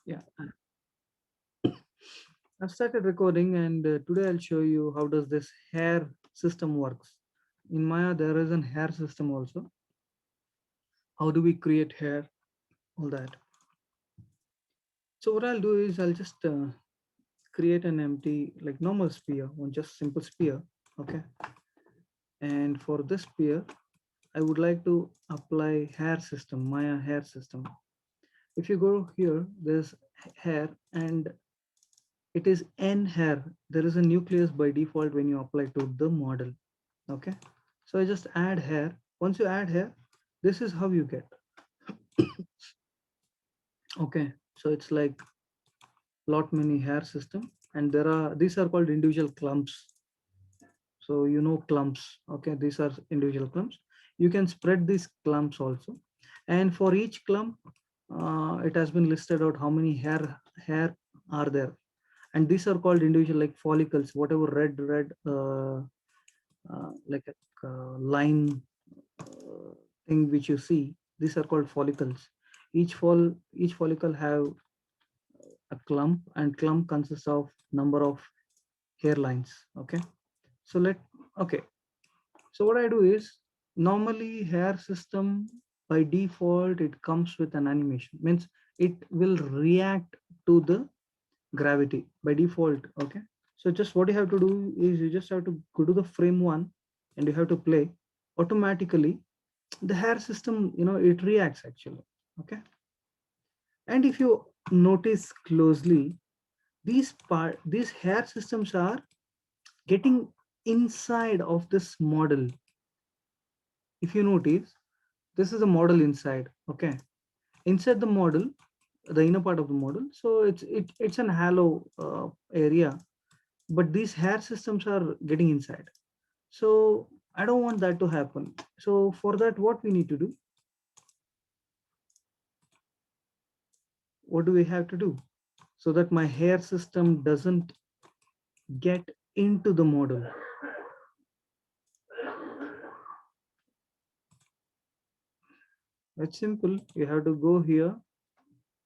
Yeah, I've started recording, and today I'll show you how does this hair system works. In Maya, there is an hair system also. How do we create hair? All that. So what I'll do is I'll just create an empty, like normal sphere, one just simple sphere. Okay. And for this sphere, I would like to apply hair system, Maya hair system. If you go here, there's hair, and it is n hair. There is a nucleus by default when you apply to the model. Okay, so I just add hair. Once you add hair, this is how you get. Okay, so it's like lot many hair system, and there are, these are called individual clumps. So you know clumps. Okay, these are individual clumps. You can spread these clumps also, and for each clump, it has been listed out how many hair are there, and these are called individual, like follicles, whatever red like a line thing which you see. These are called follicles. Each follicle have a clump, and clump consists of number of hairlines. Okay, so let okay. So what I do is, normally hair system by default it comes with an animation, means it will react to the gravity by default. Okay, so just what you have to do is you just have to go to the frame one, and you have to play. Automatically the hair system, it reacts actually. Okay, and if you notice closely, these hair systems are getting inside of this model. If you notice, this is a model inside. Okay, inside the model, the inner part of the model, so it's an halo area, but these hair systems are getting inside. So I don't want that to happen. So for that, what we need to do, what do we have to do, so that my hair system doesn't get into the model? It's simple. You have to go here,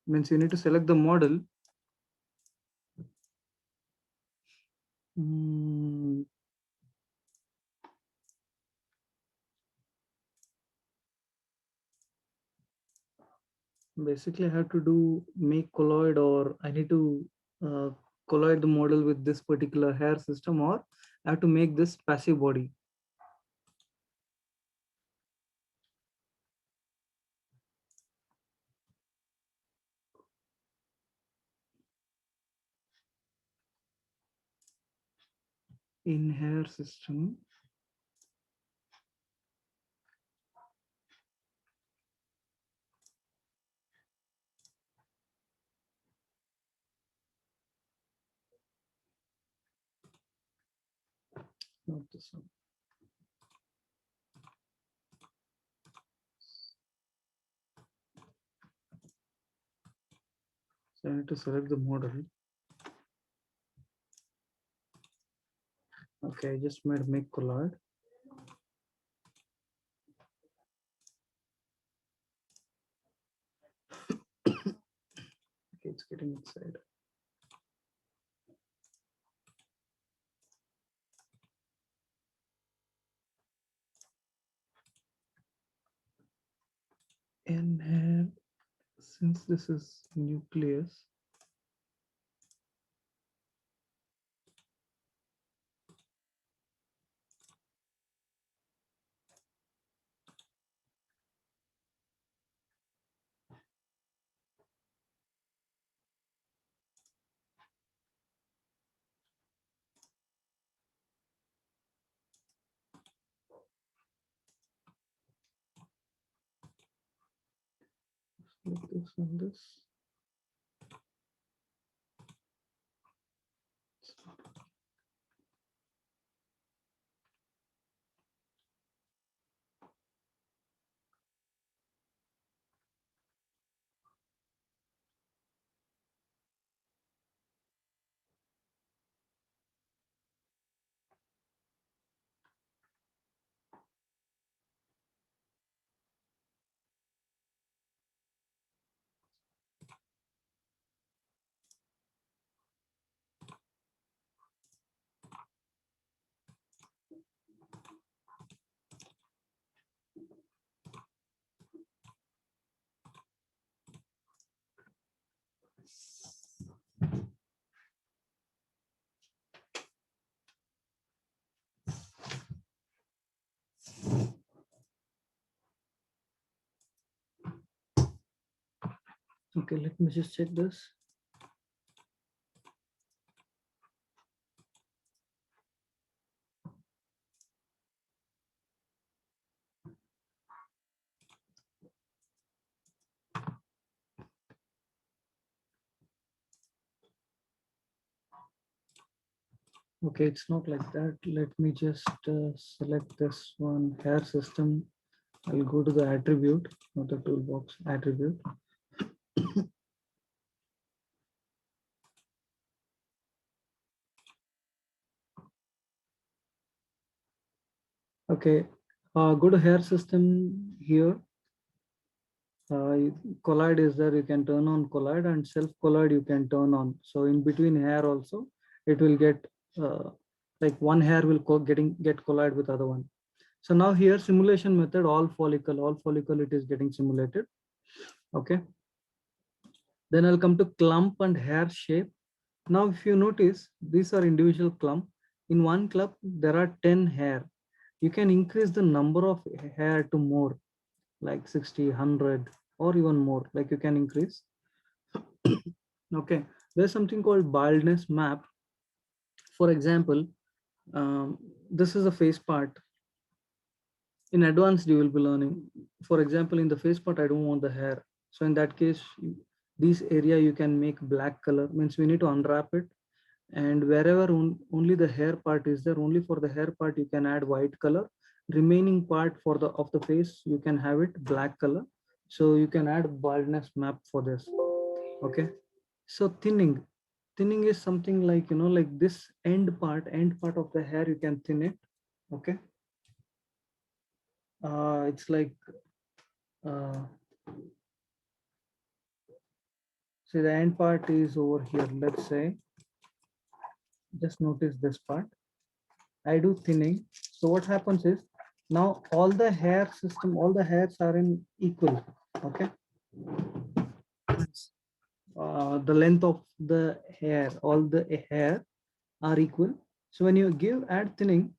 means you need to select the model. Mm, Basically, I have to do make colloid, or I need to uh, colloid the model with this particular hair system, or I have to make this passive body. In hair system, not this one. So I need to select the model. Okay, I just made make colloid. Okay, it's getting inside. In hair, since this is nucleus, like this and this. Okay, let me just check this. Okay, it's not like that. Let me just select this one, hair system. I'll go to the attribute, not the toolbox, attribute. Okay, go to hair system here. Collide is there, you can turn on collide, and self collide you can turn on. So in between hair also, it will get like one hair will get collide with other one. So now here simulation method, all follicle it is getting simulated. Okay. Then I'll come to clump and hair shape. Now if you notice, these are individual clump. In one clump there are 10 hair. You can increase the number of hair to more, like 60, 100, or even more, like you can increase. Okay, there's something called baldness map. For example, this is a face part. In advanced, you will be learning. For example, in the face part, I don't want the hair. So in that case, this area you can make black color. Means we need to unwrap it, and wherever only the hair part is there, only for the hair part you can add white color. Remaining part for the of the face you can have it black color. So you can add baldness map for this. Okay. So thinning is something like, like this end part of the hair, you can thin it. Okay. It's like, uh, see, the end part is over here. Let's say, just notice this part. I do thinning. So what happens is, now all the hair system, all the hairs are in equal. Okay. The length of the hair, all the hair are equal. So when you add thinning,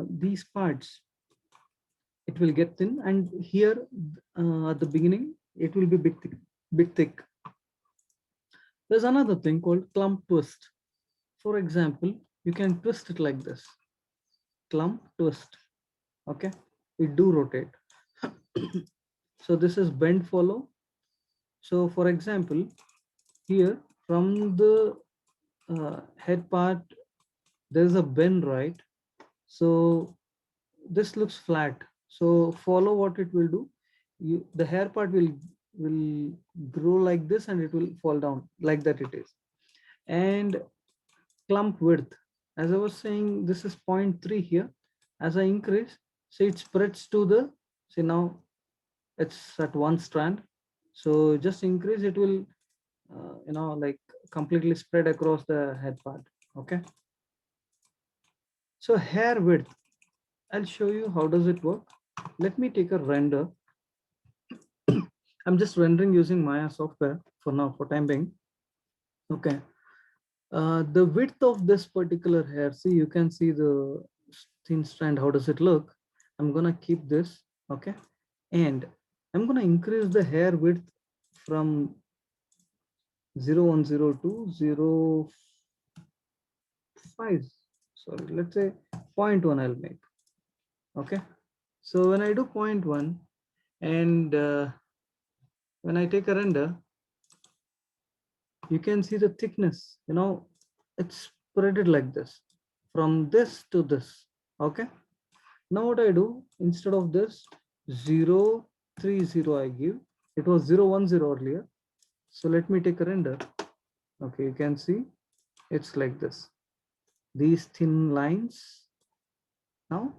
these parts, it will get thin, and here at the beginning it will be bit thick. There's another thing called clump twist. For example, you can twist it like this, clump twist. Okay, it do rotate. So this is bend follow. So for example, here from the head part there's a bend, right? So this looks flat. So follow what it will do. The hair part will grow like this, and it will fall down like that it is. And clump width, as I was saying, this is 0.3 here. As I increase, see, it spreads to the, see, now it's at one strand. So just increase, it will like completely spread across the head part. Okay. So hair width, I'll show you how does it work. Let me take a render. I'm just rendering using Maya software for now, for time being. Okay. The width of this particular hair, see, you can see the thin strand. How does it look? I'm gonna keep this. Okay. And I'm gonna increase the hair width from 0.10 to 0.5. Sorry, let's say 0.1 I'll make. Okay. So when I do 0.1, and when I take a render, you can see the thickness, it's spreaded like this, from this to this. Okay. Now what I do, instead of this 0.30 I give, it was 0.10 earlier. So let me take a render. Okay, you can see it's like this. These thin lines, now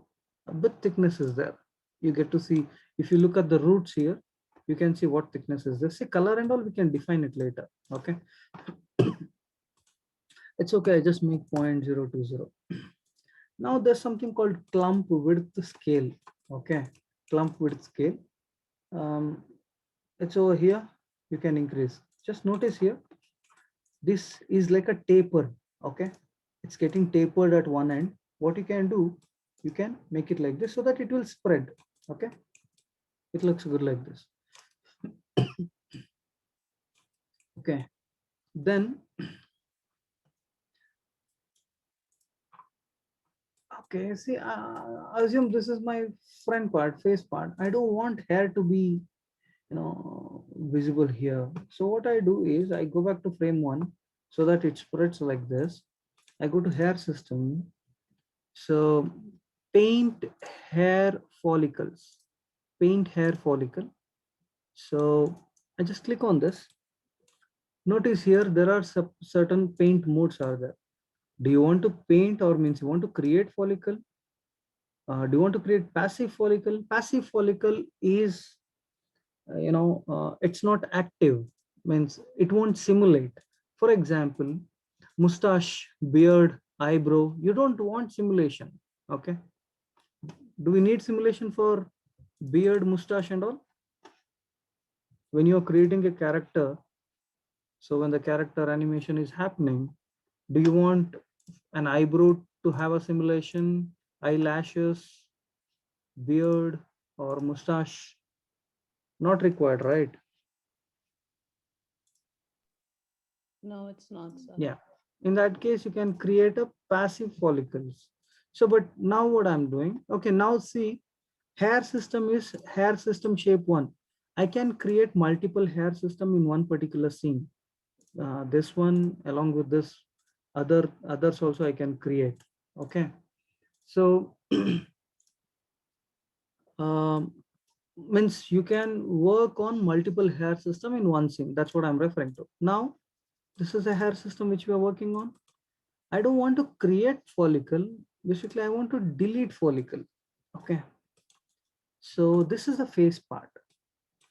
a bit thickness is there. You get to see, if you look at the roots here, you can see what thickness is there. See, color and all, we can define it later. Okay. It's okay, I just make 0.020. Now there's something called clump width scale. Okay, clump width scale. It's over here. You can increase. Just notice here, this is like a taper. Okay, it's getting tapered at one end. What you can do, you can make it like this so that it will spread. Okay, it looks good like this. Okay, then, okay, see, assume this is my front part, face part. I don't want hair to be, visible here. So what I do is I go back to frame one so that it spreads like this. I go to hair system. So paint hair follicles, paint hair follicle. So I just click on this. Notice here there are certain paint modes are there. Do you want to paint, or means you want to create follicle? Do you want to create passive follicle? Passive follicle is, it's not active, means it won't simulate. For example, mustache, beard, eyebrow, you don't want simulation. Okay, do we need simulation for beard, mustache and all? When you're creating a character, so when the character animation is happening, do you want an eyebrow to have a simulation, eyelashes, beard, or mustache? Not required, right? No, it's not, sir. Yeah. In that case, you can create a passive follicles. So, but now what I'm doing, okay, now see, hair system is hair system shape one. I can create multiple hair system in one particular scene. This one along with this others also I can create. Okay. So um, means you can work on multiple hair system in one scene. That's what I'm referring to. Now, this is a hair system which we are working on. I don't want to create follicle. Basically, I want to delete follicle. Okay. So this is the face part.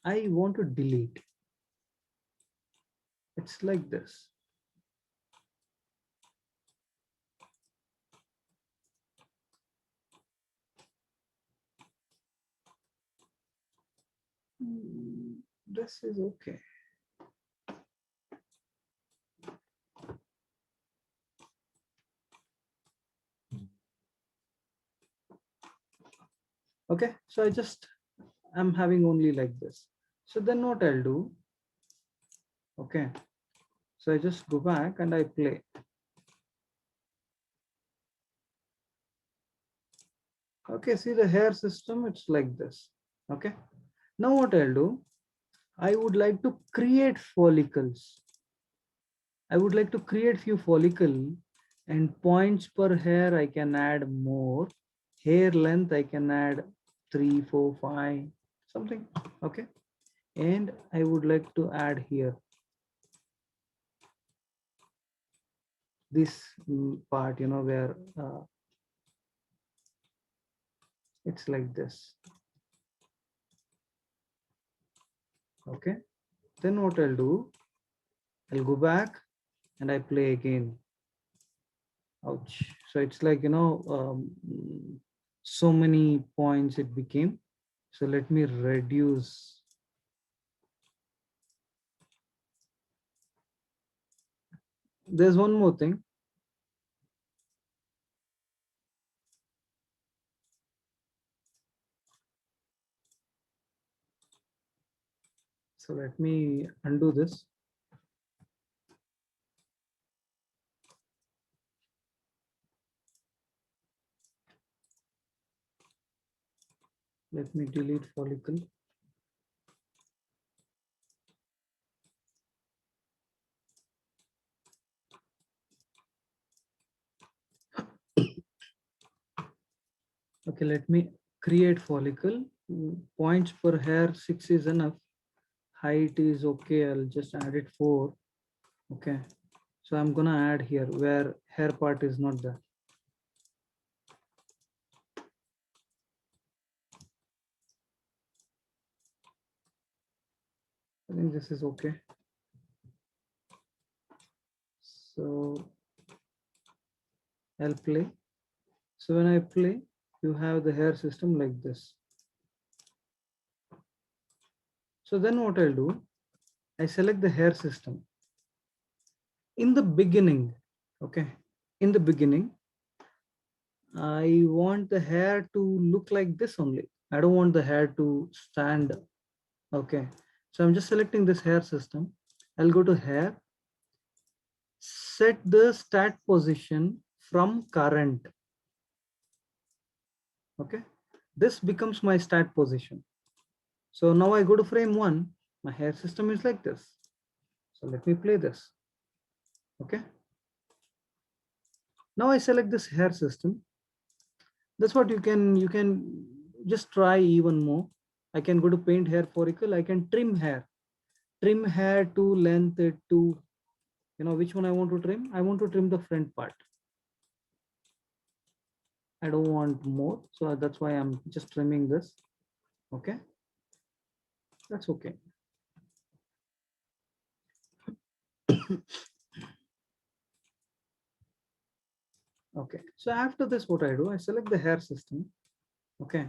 I want to delete. It's like this. This is okay. Okay. So I'm having only like this. So then what I'll do, okay. So I just go back and I play. Okay, see the hair system, it's like this. Okay. Now what I'll do, I would like to create follicles. I would like to create few follicle, and points per hair I can add more. Hair length I can add 3, 4, 5, something. Okay. And I would like to add here this part, where it's like this. Okay. Then what I'll do, I'll go back and I play again. Ouch. So it's like, so many points it became. So let me reduce. There's one more thing. So let me undo this. Let me delete follicle. Okay, let me create follicle. Points per hair 6 is enough. Height is okay. I'll just add it 4. Okay. So I'm gonna add here where hair part is not there. I think this is okay. So I'll play. So when I play, you have the hair system like this. So then what I'll do, I select the hair system. In the beginning, okay, in the beginning, I want the hair to look like this only. I don't want the hair to stand. Okay. So I'm just selecting this hair system I'll go to hair, set the stat position from current. Okay, this becomes my stat position. So now I go to frame 1, my hair system is like this. So let me play this. Okay, now I select this hair system. That's what you can just try even more. I can go to paint hair follicle, I can trim hair to length it to, you know, which one I want to trim. I want to trim the front part. I don't want more, so that's why I'm just trimming this. Okay, that's okay. Okay, so after this, what I do, I select the hair system. Okay,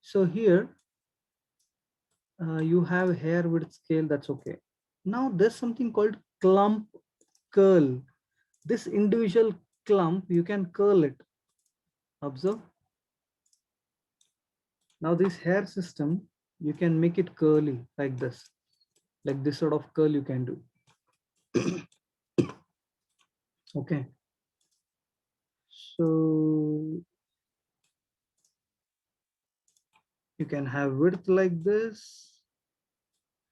so here you have hair width scale, that's okay. Now there's something called clump curl. This individual clump, you can curl it. Observe. Now this hair system, you can make it curly like this. Like this sort of curl you can do. Okay. So you can have width like this.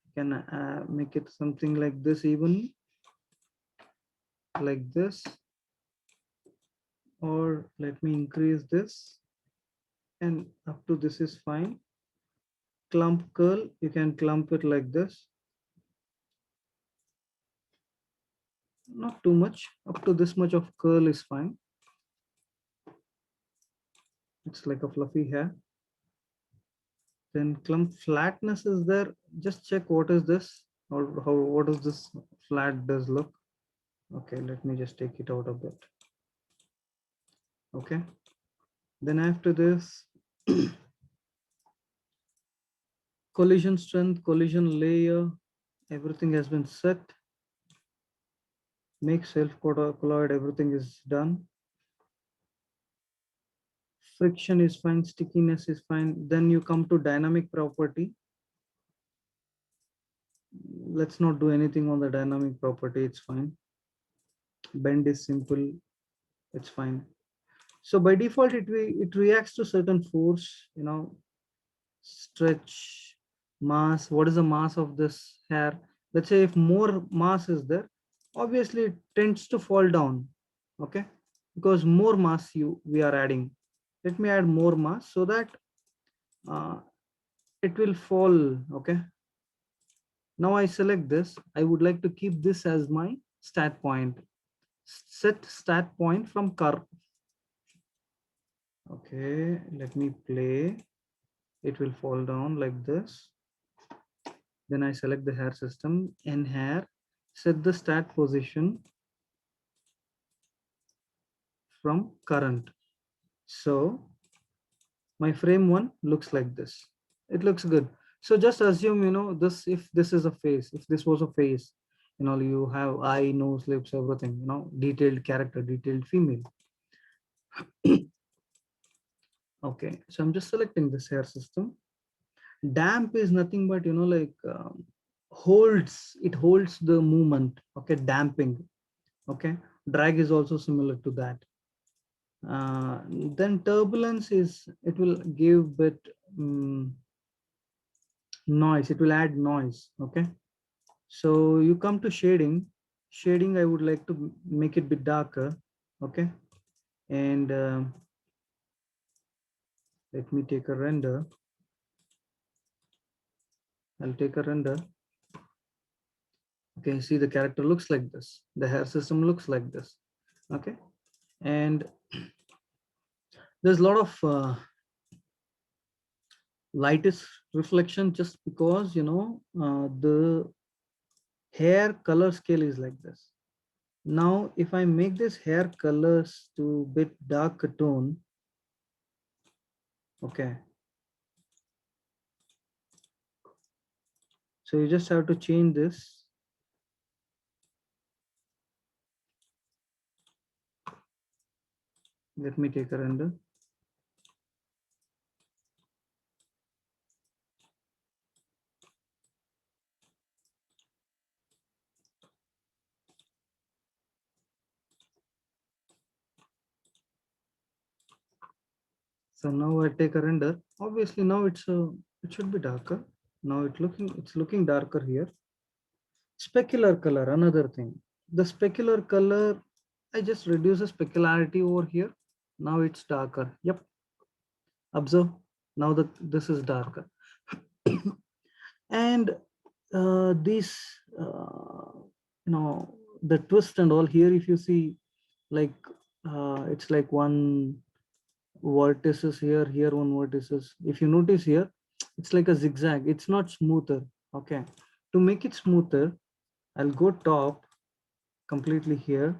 You can make it something like this, even like this. Or let me increase this, and up to this is fine. Clump curl, you can clump it like this. Not too much, up to this much of curl is fine. It's like a fluffy hair. Then clump flatness is there. Just check what is this, or what does this flat does look. Okay, let me just take it out a bit. Okay, then after this, collision strength, collision layer, everything has been set. Make self colloid, everything is done. Friction is fine, stickiness is fine. Then you come to dynamic property. Let's not do anything on the dynamic property, it's fine. Bend is simple, it's fine. So by default, it reacts to certain force, you know, stretch, mass. What is the mass of this hair? Let's say if more mass is there, obviously it tends to fall down. Okay, because more mass we are adding. Let me add more mass so that uh, it will fall. Okay, now I select this. I would like to keep this as my stat point. Set stat point from curve. Okay, let me play. It will fall down like this. Then I select the hair system and hair, set the stat position from current. So my frame 1 looks like this. It looks good. So just assume, you know, this, if this is a face, if this was a face, you know, you have eye, nose, lips, everything, you know, detailed character, detailed female. Okay, so I'm just selecting this hair system. Damp is nothing but, you know, like it holds the movement. Okay, damping. Okay, drag is also similar to that. Then turbulence is, it will give bit noise, it will add noise. Okay, so you come to shading. I would like to make it bit darker. Okay, and let me take a render. I'll take a render. Okay, see the character looks like this, the hair system looks like this. Okay, and there's a lot of lightest reflection, just because, you know, the hair color scale is like this. Now if I make this hair colors to bit dark tone, okay, so you just have to change this. Let me take a render. So now I take a render. Obviously now it should be darker. Now it's looking darker here. Specular color, another thing. The specular color, I just reduce the specularity over here. Now it's darker. Yep. Observe. Now this is darker. And these, the twist and all here, if you see, like it's like one vertices here, here one vertices. If you notice here, it's like a zigzag. It's not smoother. Okay. To make it smoother, I'll go top completely here.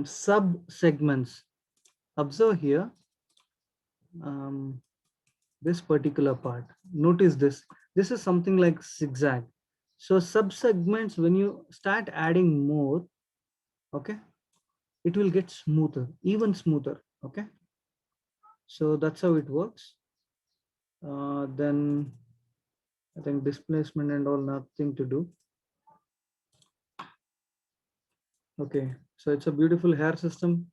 Sub segments. Observe here. This particular part. Notice this. This is something like zigzag. So sub segments, when you start adding more, okay, it will get smoother, even smoother. Okay. So that's how it works. Then I think displacement and all, nothing to do. Okay, so it's a beautiful hair system.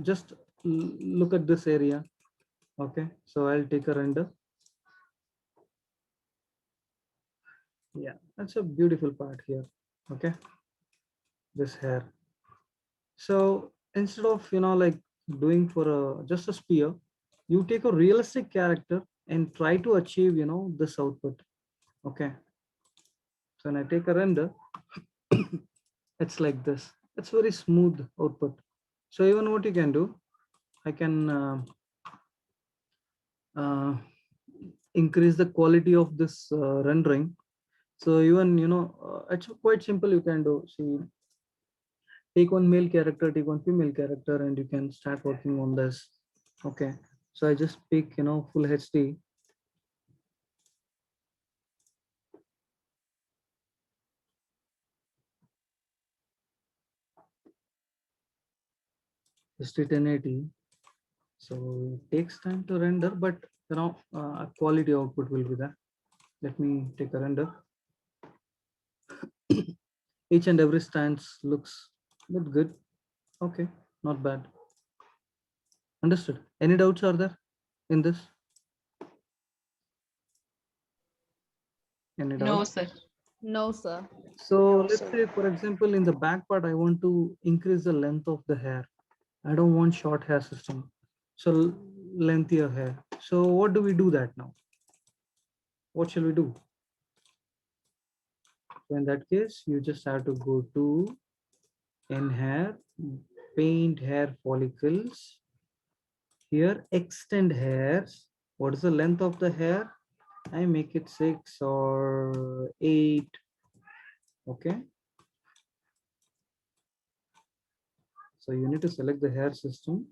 Just look at this area. Okay, so I'll take a render. Yeah, that's a beautiful part here. Okay, this hair. So instead of, like doing for just a spear, you take a realistic character and try to achieve, this output. Okay, so when I take a render, it's like this. It's very smooth output. So even what you can do, I can uh, increase the quality of this rendering. So even, it's quite simple. You can do, see, take one male character, take one female character, and you can start working on this. Okay, so I just pick, full HD. HD 1080. So it takes time to render, but quality output will be there. Let me take a render. Each and every stance looks good. Okay, not bad. Understood. Any doubts are there in this? Any No, doubts? sir. No, sir. So No, let's sir. say, for example, in the back part, I want to increase the length of the hair. I don't want short hair system. So lengthier hair. So what do we do that now? What shall we do? So in that case, you just have to go to in hair, paint hair follicles. Here, extend hairs. What is the length of the hair? I make it 6 or 8. Okay. So you need to select the hair system,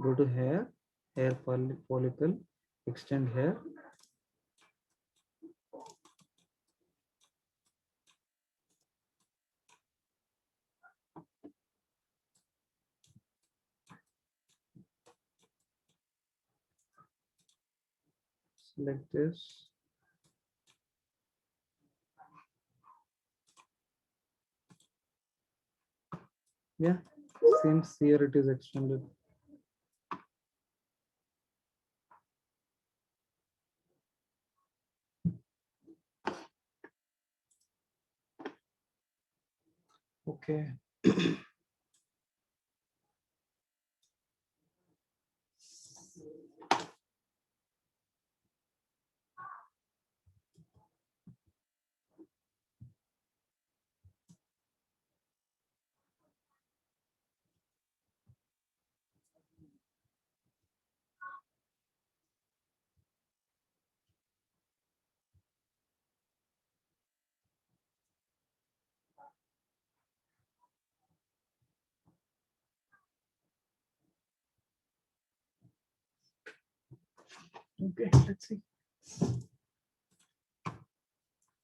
go to hair, hair follicle, extend hair. Select this. Yeah, since here it is extended. Okay. Okay, let's see.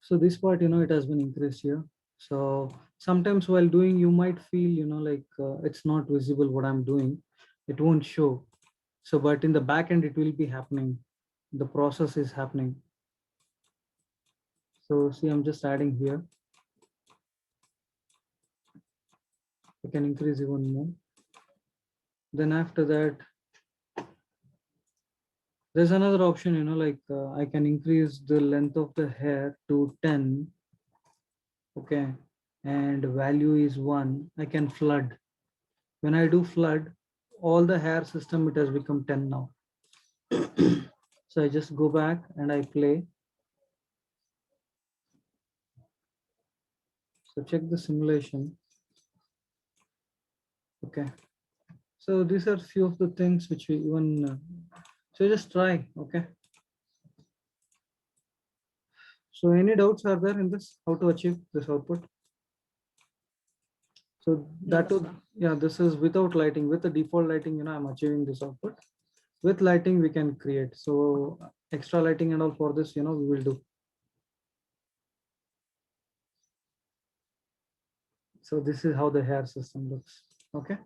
So this part, it has been increased here. So sometimes while doing, you might feel, like it's not visible what I'm doing. It won't show. So, but in the back end, it will be happening. The process is happening. So see, I'm just adding here. I can increase even more. Then after that, There's another option, you know, like I can increase the length of the hair to 10. Okay. And value is 1. I can flood. When I do flood, all the hair system, it has become 10 now. So I just go back and I play. So check the simulation. Okay. So these are few of the things which we even, so just try. Okay. So any doubts are there in this, how to achieve this output? So that No, would, sir. yeah, this is without lighting. With the default lighting, you know, I'm achieving this output. With lighting, we can create. So extra lighting and all for this, you know, we will do. So this is how the hair system looks. Okay.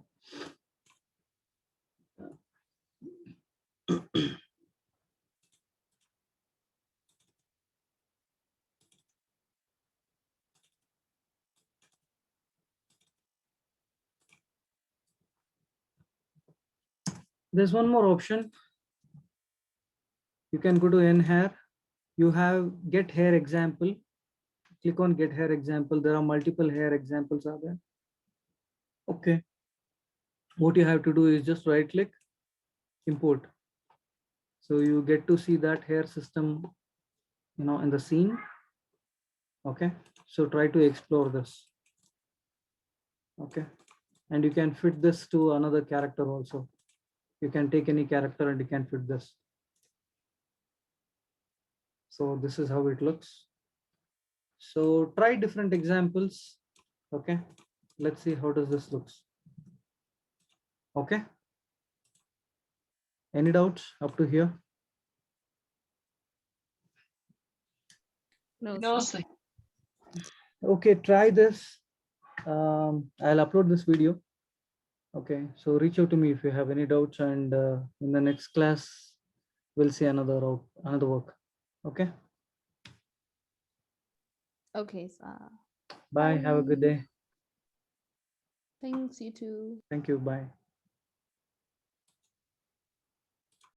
There's one more option. You can go to N hair. You have get hair example. Click on get hair example. There are multiple hair examples are there. Okay. What you have to do is just right click, import. So you get to see that hair system, you know, in the scene. Okay. So try to explore this. Okay. And you can fit this to another character also. You can take any character and you can fit this. So this is how it looks. So try different examples. Okay. Let's see how does this looks. Okay. Any doubts up to here? No, No, sir. sir. Okay, try this. I'll upload this video. Okay, so reach out to me if you have any doubts, and in the next class, we'll see another work. Okay. Okay, sir. Bye. Have a good Bye. day. Thanks, you too. Thank you. Bye.